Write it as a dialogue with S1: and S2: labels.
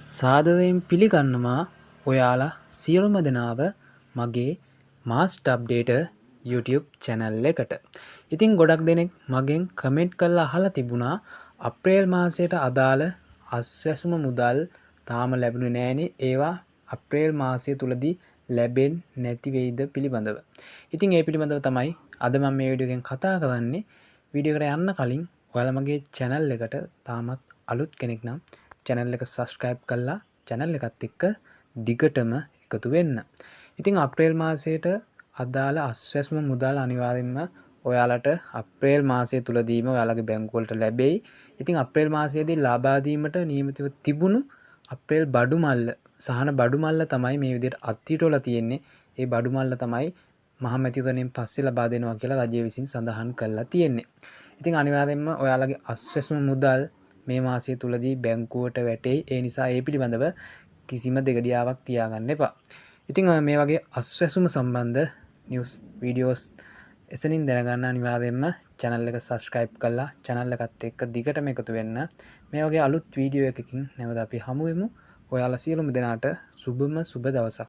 S1: සාදරයෙන් පිළිගන්නවා ඔයාලා සියලුම දෙනාව මගේ මාස්ටර් අප්ඩේටර් YouTube channel එකට. ඉතින් ගොඩක් දෙනෙක් මගෙන් කමෙන්ට් කරලා අහලා තිබුණා අප්‍රේල් මාසයට අදාළ අස්වැසුම මුදල් තාම ලැබුණේ නැහනේ. ඒවා අප්‍රේල් මාසය තුලදී ලැබෙන්නේ නැති වෙයිද පිළිබඳව. ඉතින් ඒ පිළිබඳව තමයි අද මම මේ වීඩියෝ එකෙන් කතා කරන්නේ. වීඩියෝ එකට යන්න කලින් ඔයාලා මගේ channel එකට තාමත් අලුත් කෙනෙක් නම් channel එක subscribe කරලා channel එකත් එක්ක දිගටම එකතු වෙන්න. ඉතින් අප්‍රේල් මාසයට අදාළ අස්වැසුම මුදල් අනිවාර්යෙන්ම ඔයාලට අප්‍රේල් මාසය තුලදීම ඔයාලගේ බැංකුව වලට ලැබෙයි. ඉතින් අප්‍රේල් මාසයේදී ලබා දීමට නියමිතව තිබුණු අප්‍රේල් බඩු මල්ල සහන බඩු මල්ල තමයි මේ විදිහට අත්හිටවලා තියෙන්නේ. ඒ බඩු මල්ල තමයි මහමැතිවරණයෙන් පස්සේ ලබා දෙනවා කියලා රජය විසින් සඳහන් කරලා තියෙන්නේ. ඉතින් අනිවාර්යෙන්ම ඔයාලගේ අස්වැසුම මුදල් මේ මාසය තුලදී බැංකුවට වැටෙයි. ඒ නිසා ඒ පිළිබඳව කිසිම දෙගඩියාවක් තියාගන්න එපා. ඉතින් මේ වගේ අස්වැසුම සම්බන්ධ නිවුස් වීඩියෝස් එසනින් දැනගන්න අනිවාර්යෙන්ම channel එක subscribe කරලා channel එකත් එක්ක දිගටම එකතු වෙන්න. මේ වගේ අලුත් වීඩියෝ එකකින් නැවත අපි හමු වෙමු. ඔයාලා සියලුම දෙනාට සුබම සුබ දවසක්.